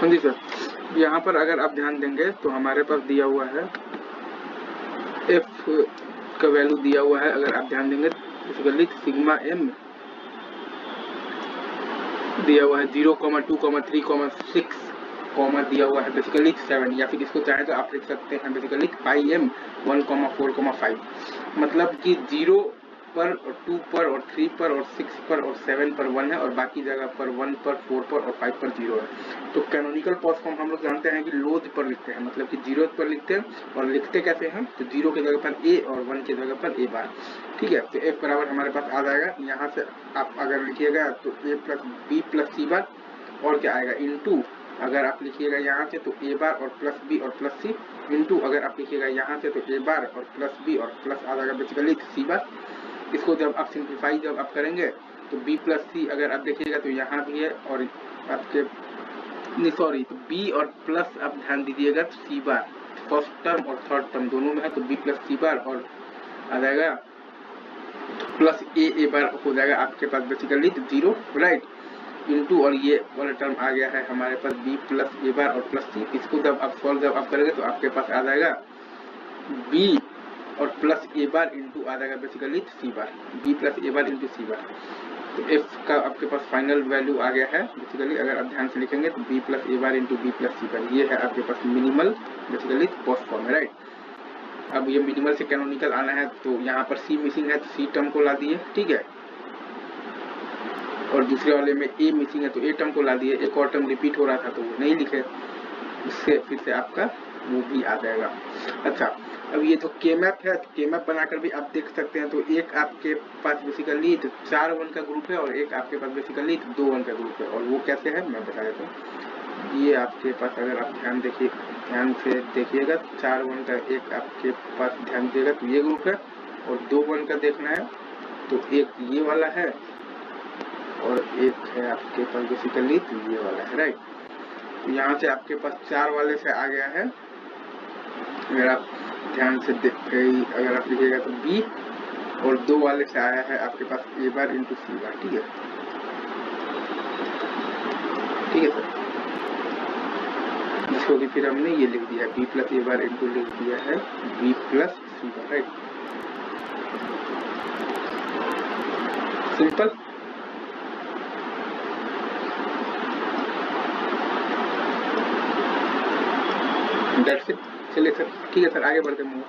हाँ जी सर, यहाँ पर अगर आप ध्यान देंगे तो हमारे पास दिया हुआ है एफ का वैल्यू दिया हुआ है। अगर आप ध्यान देंगे बेसिकली सिग्मा एम दिया हुआ है 0,2,3,6 दिया हुआ है बेसिकली 7, या फिर इसको चाहे तो आप लिख सकते हैं बेसिकली पाई एम 1,4,5। मतलब कि 0 पर और 2 पर और 3 पर और 6 पर और 7 पर 1 है और बाकी जगह पर 1 पर 4 पर और 5 पर 0 है। तो कैनोनिकल पॉज फॉर्म हम लोग जानते हैं कि लोज पर लिखते हैं, मतलब कि 0 पर लिखते हैं। और लिखते कैसे हैं तो 0 की जगह पर ए और 1 की जगह पर ए बार। ठीक है, तो एफ बराबर हमारे पास आ जाएगा। यहाँ से आप अगर लिखिएगा तो ए प्लस बी प्लस सी बार और क्या आएगा इनटू, अगर आप लिखिएगा यहाँ से तो ए बार और प्लस बी और प्लस सी इनटू, अगर आप लिखिएगा यहाँ से तो ए बार और प्लस बी और प्लस आ जाएगा बेसिकली सी बार। इसको जब आप सिंप्लीफाई जब आप करेंगे तो बी प्लस सी अगर आप देखिएगा तो यहाँ भी है और आपके नहीं सॉरी तो बी और प्लस आप ध्यान दीजिएगा तो सी बार फर्स्ट टर्म और थर्ड टर्म दोनों में है तो बी प्लस सी बार और आ जाएगा प्लस ए बार हो जाएगा आपके पास बेसिकली तो 0 राइट इनटू, और ये वाला टर्म आ गया है हमारे पास बी प्लस ए बार और प्लस सी। इसको जब आप सॉल्व जब आप करेंगे तो आपके पास आ जाएगा बी और प्लस ए बार इंटू आ जाएगा basically C bar, B plus A bar into सी बार। तो एफ का आपके पास फाइनल वैल्यू आ गया है बेसिकली, अगर आप ध्यान से लिखेंगे तो B plus A bar into B plus C बार। ये है आपके पास मिनिमल बेसिकली पॉज फॉर्म है राइट। अब ये मिनिमल से कैनोनिकल आना है तो यहाँ पर सी मिसिंग है तो सी टर्म को ला दिए, ठीक है। और दूसरे वाले में ए मिसिंग है तो ए टर्म को ला दिए, एक और टर्म रिपीट हो रहा था तो वो नहीं लिखे, उससे फिर से आपका वो भी आ जाएगा। अच्छा, अब ये जो के मैप है तो के मैप बनाकर भी आप देख सकते हैं। तो एक आपके पास बेसिकली तो 4 1 का ग्रुप है और एक आपके पास बेसिकली 2 1 का ग्रुप है। और वो कैसे है मैं बता देता हूँ। ये आपके पास अगर आप ध्यान से देखिएगा 4 1 का एक आपके पास ध्यान दीजिएगा तो ये ग्रुप है, और 2 1 का देखना है तो एक ये वाला है और एक है आपके पास बेसिकली तो ये वाला है राइट। तो यहाँ से आपके पास 4 वाले से आ गया है, अगर आप ध्यान से अगर आप लिखिएगा तो बी, और 2 वाले से आया है आपके पास ए बार इंटू सी बार, ठीक है सर। जिसको कि फिर हमने ये लिख दिया B plus A bar into लिख दिया है B plus C bar right. Simple, that's it. चलिए सर, ठीक है सर, आगे बढ़ते हैं।